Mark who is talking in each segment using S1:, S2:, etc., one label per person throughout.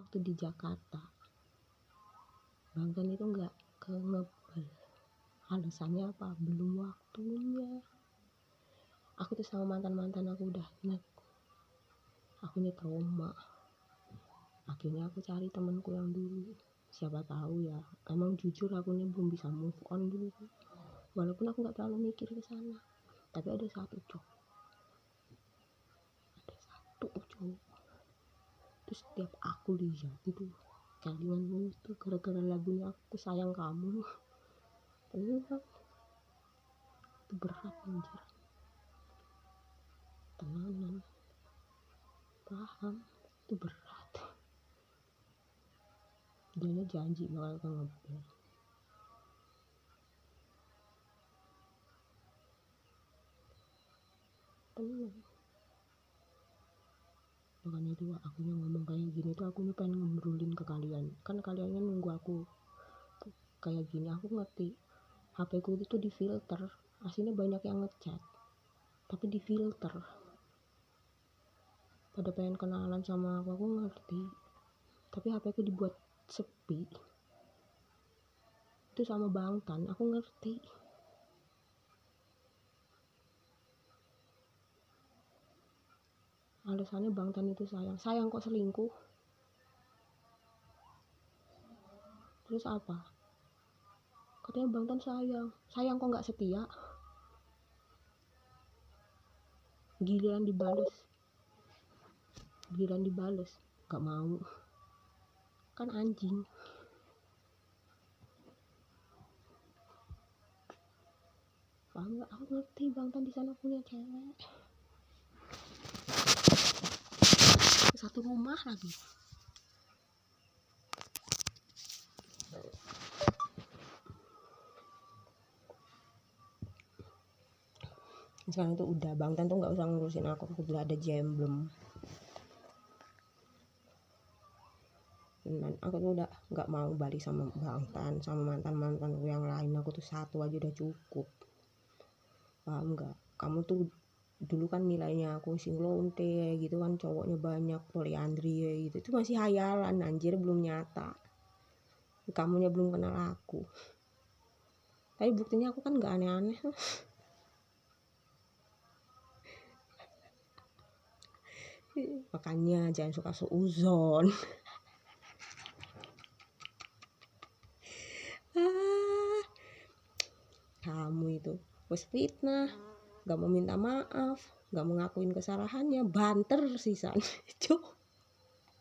S1: waktu di Jakarta. Bangtan itu nggak ke ngebel. Alasannya apa? Belum waktunya. Aku tuh sama mantan-mantan aku udah ingat. Aku ini trauma. Akhirnya aku cari temanku yang dulu. Siapa tahu ya. Emang jujur aku ini belum bisa move on dulu. Walaupun aku nggak terlalu mikir ke sana. Tapi ada satu cowok. Terus setiap aku lihat itu kalian itu gara-gara lagunya Aku Sayang Kamu. Tenang. Itu berat anjir. Tenanan. Paham. Itu berat. Dia janji bakal ke ngebel. Tenang. Makanya itu aku ngomong kayak gini tuh aku pengen ngembrulin ke kalian. Kan kalian nunggu aku kayak gini. Aku ngerti HP ku itu di filter. Aslinya banyak yang ngechat tapi di filter. Pada pengen kenalan sama aku ngerti. Tapi HP ku dibuat sepi. Itu sama Bangtan, aku ngerti. Alasannya Bangtan itu sayang kok selingkuh. Terus apa? Katanya Bangtan sayang kok nggak setia. Giliran dibales, nggak mau. Kan anjing. Paham nggak? Aku ngerti Bangtan di sana punya cewek. Satu rumah lagi. Sekarang tuh udah Bangtan tuh nggak usah ngurusin aku udah ada Jemblem. Dan aku tuh udah nggak mau balik sama Bangtan, sama mantan yang lain. Aku tuh satu aja udah cukup. Paham nggak? Kamu tuh dulu kan nilainya aku singlonte gitu kan, cowoknya banyak, poliandri gitu. Itu masih hayalan anjir, belum nyata. Kamunya belum kenal aku. Tapi buktinya aku kan nggak aneh-aneh. Makanya jangan suka seuzon. Kamu itu wes fitnah, nggak mau minta maaf, nggak mau ngakuin kesalahannya, banter sisan. Cuk,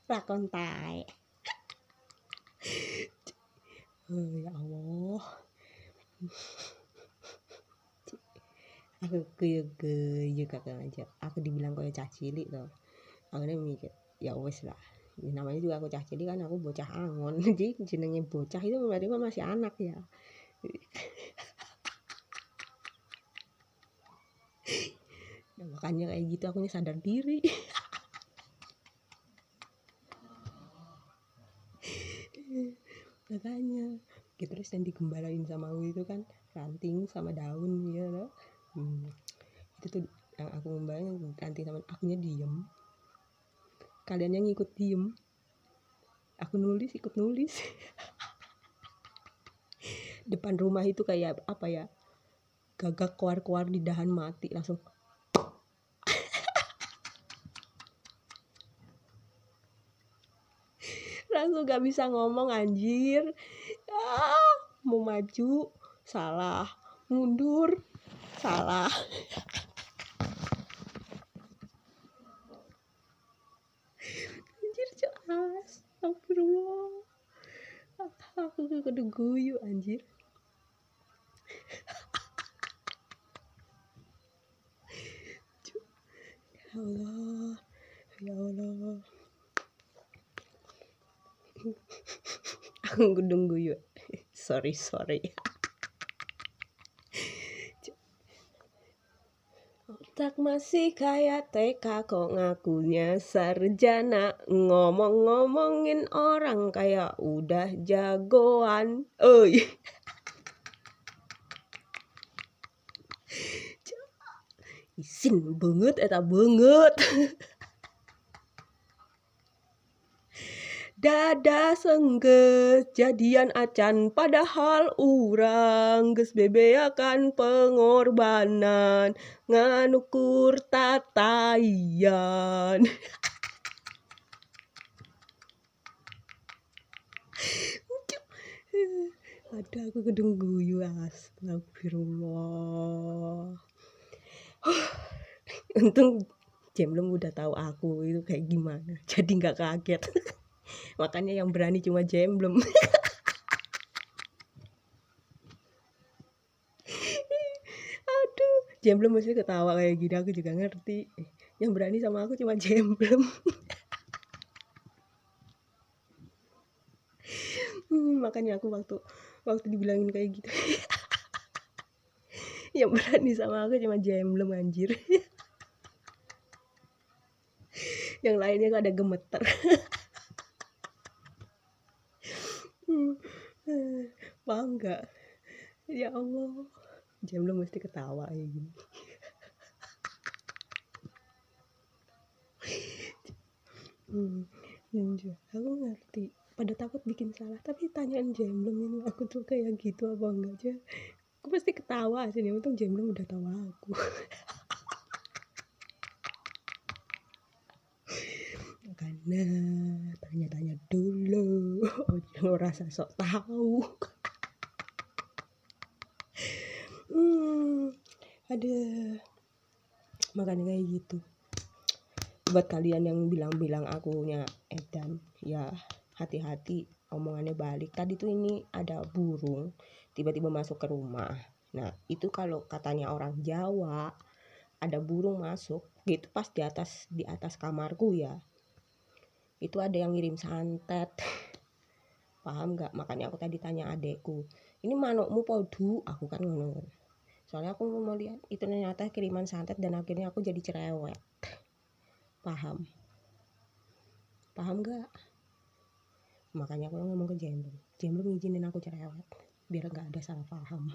S1: lakon tae. Ya Allah. Aku kuyuk kakak aja. Aku dibilang kayak cah cilik tuh. Akhirnya mikir, ya wes lah. Namanya juga aku cah cilik kan, aku bocah angon. Jadi jenenge bocah itu berarti masih anak ya. Nah, makanya kayak gitu aku nih sadar diri. Makanya gitu. Terus yang digembalain sama aku itu kan ranting sama daun ya loh. Itu tuh yang aku gembalain ranting sama akunya diem, kalian yang ikut diem, aku ikut nulis. Depan rumah itu kayak apa ya, gagak keluar di dahan mati langsung. Langsung gak bisa ngomong anjir. Mau maju salah, mundur salah. Anjir jelas, astagfirullah. Aku kudu guyu anjir. Ya Allah. Aku gedung guyu. Sorry. Otak masih kayak TK kok ngakunya sarjana, ngomongin orang kayak udah jagoan. Oi. Isin banget eta banget. Dada sengges jadian acan padahal urang geus bebeakan pengorbanan nganukur tatayan. Aduh aku gedung guyu astagfirullah. Untung Jemblem udah tahu aku itu kayak gimana, jadi nggak kaget. Makanya yang berani cuma Jemblem. Aduh, Jemblem mesti ketawa kayak gini, aku juga ngerti. Yang berani sama aku cuma Jemblem. Makanya aku waktu dibilangin kayak gitu. Yang berani sama aku cuma Jemblem anjir. Yang lainnya ada gemeter. Paham nggak? Ya Allah, Jemblem mesti ketawa kayak gini. Aku ngerti pada takut bikin salah, tapi tanyain Jemblem ini aku tuh kayak gitu apa enggak aja, aku pasti ketawa sih. Untung Jemblem udah tahu aku. Karena tanya-tanya dulu, jangan rasa sok tahu. Ada makanya kayak gitu. Buat kalian yang bilang-bilang akunya edan, ya hati-hati omongannya balik. Tadi tuh ini ada burung tiba-tiba masuk ke rumah. Nah itu kalau katanya orang Jawa, ada burung masuk gitu pas di atas kamarku ya, itu ada yang ngirim santet. Paham nggak? Makanya aku tadi tanya adekku, ini manukmu podu? Aku kan ngono, soalnya aku mau lihat itu ternyata kiriman santet dan akhirnya aku jadi cerewet. Paham nggak? Makanya aku ngomong ke Jemblem ngizinin aku cerewet biar nggak ada salah paham.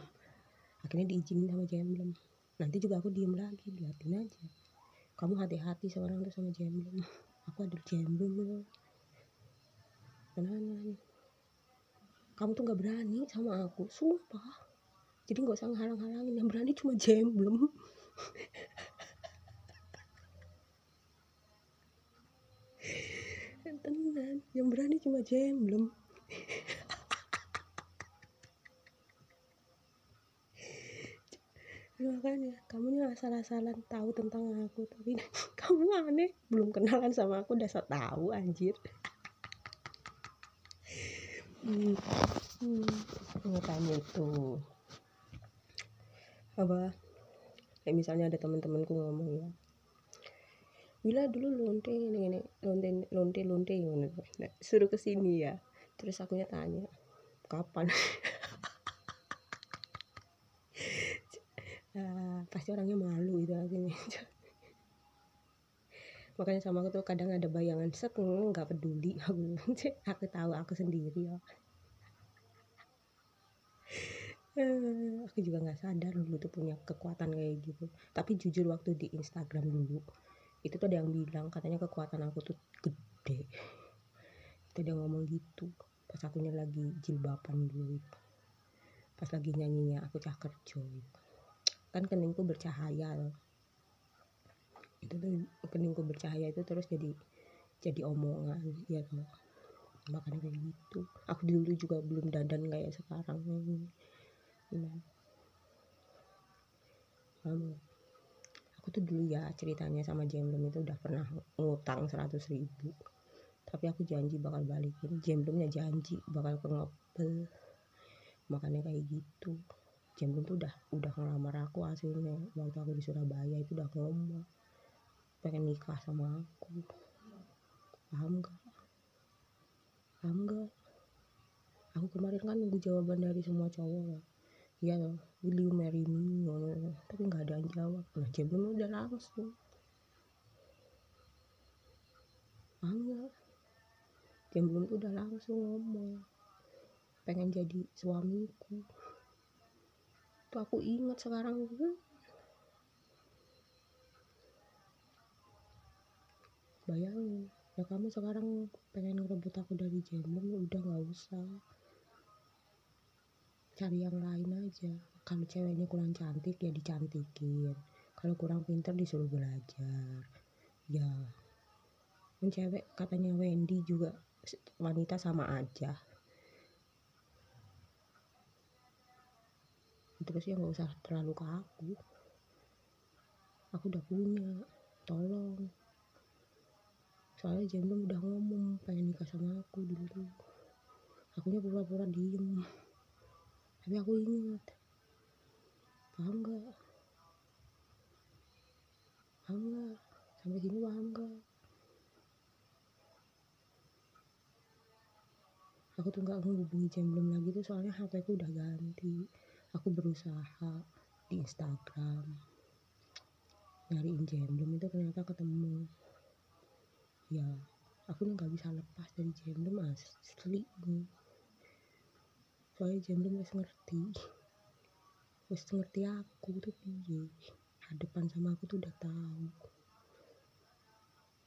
S1: Akhirnya diizinin sama Jemblem. Nanti juga aku diem lagi, liatin aja. Kamu hati-hati seorang tuh sama Jemblem. Aku ada Jemblem loh. Tenanan. Kamu tuh nggak berani sama aku, sumpah. Jadi nggak usah ngehalang-halangin, yang berani cuma Jemblem. Tenan, yang berani cuma Jemblem. Makanya kamu asal-asalan tahu tentang aku, tapi kamu aneh, belum kenalan sama aku udah so tahu anjir. Tanya itu apa, kayak misalnya ada teman-temanku ngomong ya, Wila dulu lonte suruh kesini ya, terus akunya tanya kapan. Pasti orangnya malu itu akhirnya. Makanya sama aku tuh kadang ada bayangan nggak peduli aku tahu aku sendiri ya. Aku juga nggak sadar dulu tuh punya kekuatan kayak gitu. Tapi jujur waktu di Instagram dulu itu tuh ada yang bilang katanya kekuatan aku tuh gede. Itu dia ngomong gitu pas akunya lagi jilbaban dulu, pas lagi nyanyinya aku cah kerja kan, keningku bercahaya loh. Itu tuh keningku bercahaya itu terus jadi omongan ya loh. Makanya kayak gitu. Aku dulu juga belum dandan kayak sekarang ini. Aku tuh dulu ya ceritanya sama Jemblem itu udah pernah ngutang 100.000, tapi aku janji bakal balikin. Jemblemnya janji bakal ngepel. Makanya kayak gitu. Jemblem tuh udah ngelamar aku hasilnya waktu aku di Surabaya, itu udah ngomong pengen nikah sama aku. Paham gak? Aku kemarin kan nunggu jawaban dari semua cowok ya. Ya, will you marry me? Tapi nggak ada yang jawab. Nah, Jemblem udah langsung. Paham gak? Jemblem tuh udah langsung ngomong pengen jadi suamiku. Tuh aku ingat sekarang juga. Bayangin, Ya kamu sekarang pengen ngerebut aku dari Jemblem, ya udah nggak usah, cari yang lain aja. Kalau ceweknya kurang cantik ya dicantikin, kalau kurang pintar disuruh belajar. Ya kan cewek katanya Wendy juga wanita sama aja. Terus ya nggak usah terlalu ke aku udah punya, tolong. Soalnya Jemblem udah ngomong pengen nikah sama aku dulu, akunya pura-pura diem, tapi aku ingat. Paham gak? Sampai sini paham gak? Aku tuh gak menghubungi Jemblem lagi tuh soalnya HP ku udah ganti. Aku berusaha di Instagram nyariin Jemblem, itu ternyata ketemu. Ya aku nih gak bisa lepas dari Jemblem asli nih. Soalnya Jemblem wis ngerti aku tuh piye. Hadapan sama aku tuh udah tahu.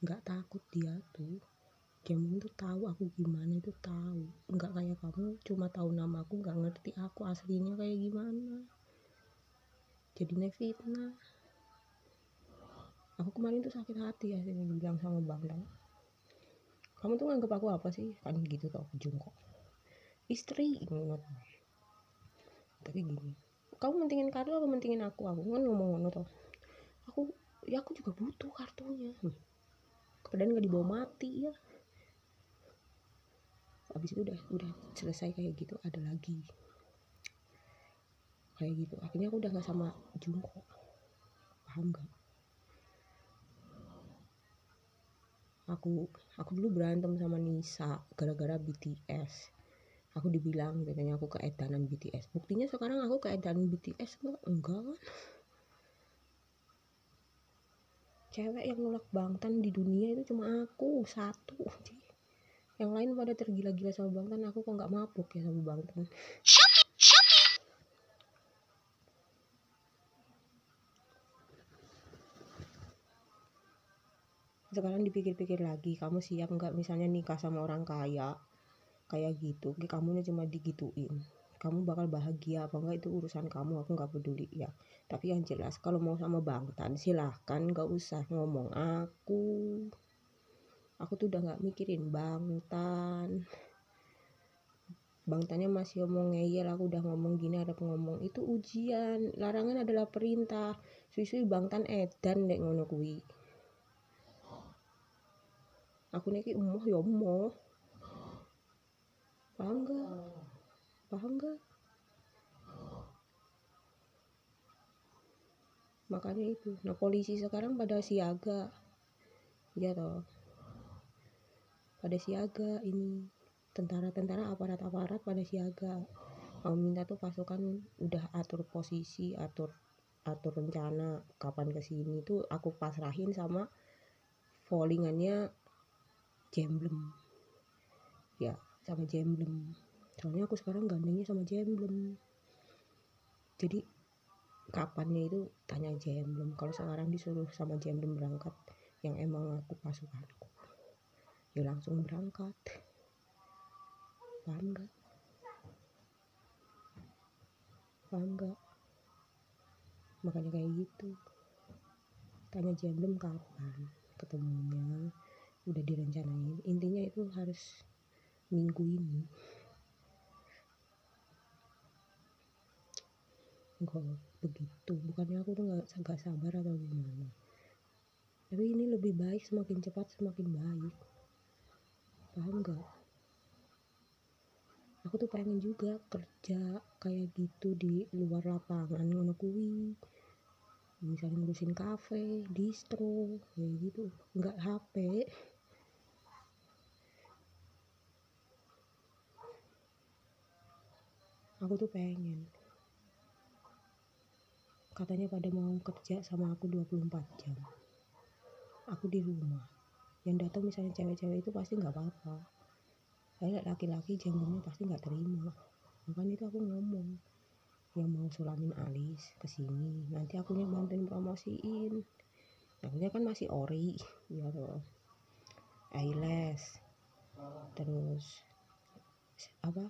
S1: Gak takut dia tuh. Jemblem tuh tahu aku gimana, itu tahu. Nggak kayak kamu cuma tahu nama aku, nggak ngerti aku aslinya kayak gimana. Jadinya fitnah. Aku kemarin tuh sakit hati ya, saya bilang sama Bang Dan, kamu tuh nganggep aku apa sih? Kan gitu tau, jungkok. Istri ingat. Tapi gini, kamu mentingin kartu apa mentingin aku? Aku kan ngomong tau. Aku juga butuh kartunya. Padahal nggak dibawa mati ya. Habis itu udah selesai kayak gitu, ada lagi kayak gitu. Akhirnya aku udah nggak sama Jungkook, paham gak? Aku dulu berantem sama Nisa gara-gara BTS. Aku dibilang katanya aku keedanan BTS. Buktinya sekarang aku keedanan BTS enggak kan? Cewek yang nolak Bangtan di dunia itu cuma aku satu. Yang lain pada tergila-gila sama Bangtan, aku kok nggak mabuk ya sama Bangtan. Sekarang dipikir-pikir lagi, kamu siap nggak misalnya nikah sama orang kaya kayak gitu? Kamunya cuma digituin, kamu bakal bahagia apa enggak itu urusan kamu, aku nggak peduli ya. Tapi yang jelas kalau mau sama Bangtan silahkan, nggak usah ngomong aku tuh udah nggak mikirin Bangtannya masih ngomong ngeyel. Aku udah ngomong gini, ada ngomong itu ujian, larangan adalah perintah. Suwi-suwi Bangtan edan dek ngono kuwi. Aku niki emoh ya emoh. Paham gak? Makanya itu. Nah polisi sekarang pada siaga. Ya toh. Pada siaga ini. Tentara-tentara, aparat-aparat pada siaga. Mau minta tuh pasukan udah atur posisi, atur rencana kapan kesini tuh aku pasrahin sama volingannya Jemblem. Ya sama Jemblem. Soalnya aku sekarang gandengnya sama Jemblem. Jadi kapannya itu tanya Jemblem. Kalau sekarang disuruh sama Jemblem berangkat yang emang aku pasukanku, ya langsung berangkat. Paham gak? Makanya kayak gitu, tanya Jemblem kapan ketemunya, udah direncanain. Intinya itu harus minggu ini. Enggak begitu, bukannya aku tuh gak sabar atau gimana, tapi ini lebih baik, semakin cepat semakin baik. Paham gak? Aku tuh pengen juga kerja kayak gitu di luar lapangan ngono kuwi, misalnya ngurusin kafe, distro kayak gitu, nggak HP. Aku tuh pengen, katanya pada mau kerja sama aku 24 jam, aku di rumah. Yang datang misalnya cewek-cewek itu pasti nggak apa-apa, saya laki-laki Jemblemnya pasti nggak terima. Makanya itu aku ngomong, yang mau sulamin alis kesini, nanti akunya bantuin promosiin. Namanya kan masih ori, ya toh. eyelash, terus apa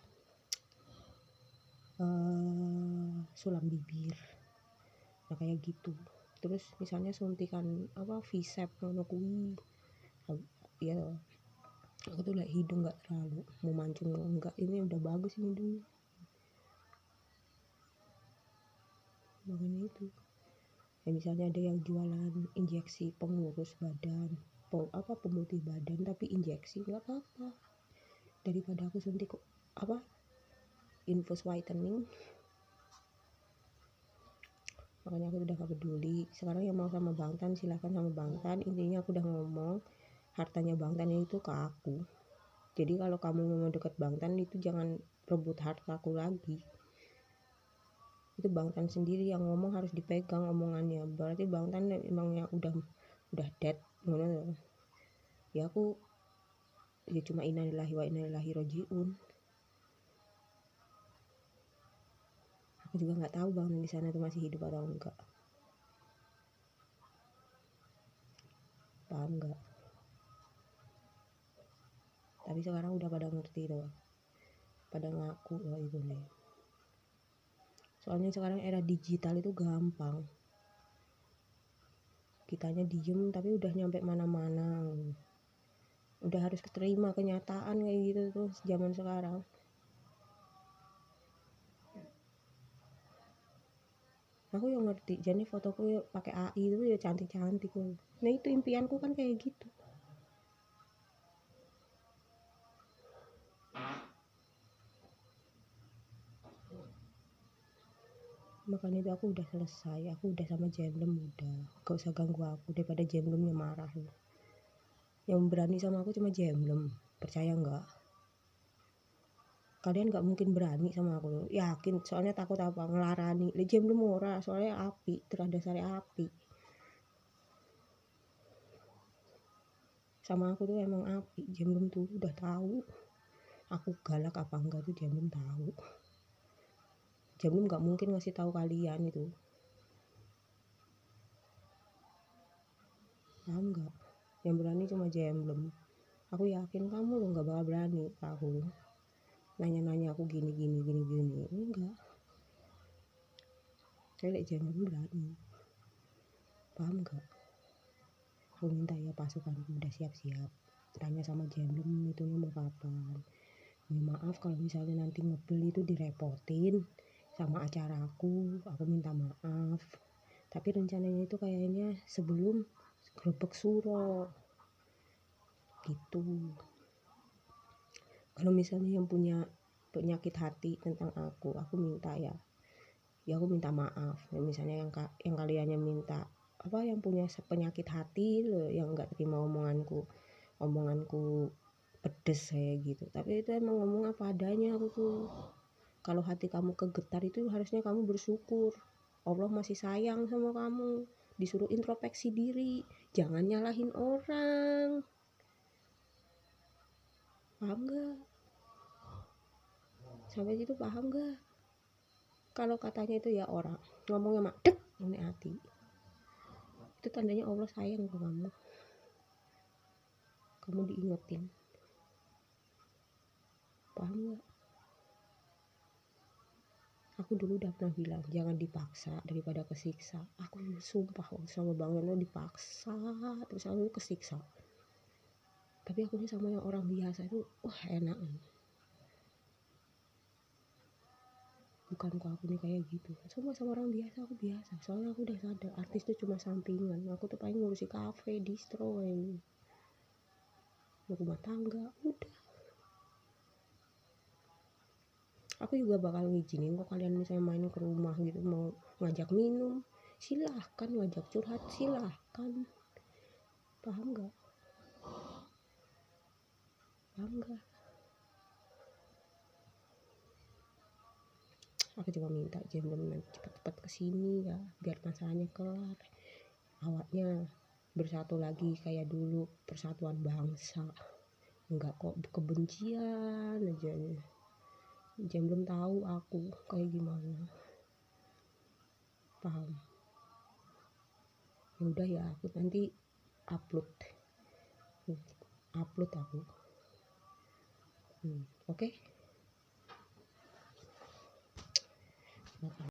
S1: sulam bibir, nah kayak gitu. Terus misalnya suntikan apa visep ngono kuwi ya. Aku tuh liat hidung nggak terlalu mau mancung enggak, ini udah bagus ini hidungnya, makanya itu ya. Misalnya ada yang jualan injeksi pengurus badan, pemutih badan tapi injeksi, nggak apa-apa daripada aku suntik apa infus whitening. Makanya aku udah gak peduli sekarang. Yang mau sama Bang Tan silahkan sama Bang Tan, intinya aku udah ngomong hartanya Bang Tan itu ke aku. Jadi kalau kamu mau deket Bang Tan itu jangan rebut hartaku lagi. Itu Bang Tan sendiri yang ngomong, harus dipegang omongannya. Berarti Bang Tan emangnya udah dead ngono ya. Aku ya cuma innalillahi wa inna ilaihi rajiun. Aku juga nggak tahu Bang Tan di sana tuh masih hidup atau enggak, paham nggak? Tapi sekarang udah pada ngerti tuh, pada ngaku loh itu nih. Soalnya sekarang era digital itu gampang, kitanya diem tapi udah nyampe mana-mana, udah harus terima kenyataan kayak gitu tuh zaman sekarang. Aku yang ngerti, jadi fotoku pakai AI itu ya cantik-cantik tuh. Nah itu impianku kan kayak gitu. Makanya itu aku udah selesai, aku udah sama Jemlem, udah gak usah ganggu aku daripada Jemlemnya marah. Yang berani sama aku cuma Jemlem, percaya nggak? Kalian nggak mungkin berani sama aku, yakin? Soalnya takut apa? Ngelarani. Jemlem ora, soalnya api, terhadap dasarnya api. Sama aku tuh emang api. Jemlem tuh udah tahu aku galak apa enggak tuh Jemlem tahu. Jemlem nggak mungkin ngasih tahu kalian itu, paham nggak? Yang berani cuma Jemlem. Aku yakin kamu lo nggak bakal berani aku nanya-nanya aku gini enggak. Saya liat Jemlem berani, paham nggak? Aku minta ya pasukanku udah siap-siap, tanya sama Jemlem itu mau kapan. Maaf kalau misalnya nanti ngebel itu direpotin sama acaraku, aku minta maaf. Tapi rencananya itu kayaknya sebelum Grebek Suro gitu. Kalau misalnya yang punya penyakit hati tentang aku minta ya aku minta maaf. Ya, misalnya yang kaliannya minta apa, yang punya penyakit hati loh, yang nggak terima omonganku pedes kayak gitu. Tapi itu emang ngomong apa adanya aku tuh. Kalau hati kamu kegetar itu harusnya kamu bersyukur, Allah masih sayang sama kamu. Disuruh introspeksi diri, jangan nyalahin orang, paham gak? Sampai situ paham gak? Kalau katanya itu ya orang ngomongnya mak dek ini hati, itu tandanya Allah sayang ke kamu diingetin, paham gak? Aku dulu udah pernah bilang jangan dipaksa daripada kesiksa. Aku sumpah sama Bang Yono dipaksa terus aku kesiksa. Tapi aku ini sama yang orang biasa itu wah enak. Bukan kok aku nih kayak gitu, semua sama orang biasa aku biasa. Soalnya aku udah sadar artis itu cuma sampingan. Aku tuh paling ngurusi kafe, distro, rumah tangga, udah. Aku juga bakal ngizinin kok kalian misalnya main ke rumah gitu, mau ngajak minum silahkan, ngajak curhat silahkan, paham gak? Aku cuma minta Jemlem cepat-cepat kesini ya biar masalahnya kelar, awaknya bersatu lagi kayak dulu, persatuan bangsa, enggak kok kebencian aja. Jemlem tahu aku kayak gimana, paham? Ya udah ya, aku nanti upload upload aku. Oke.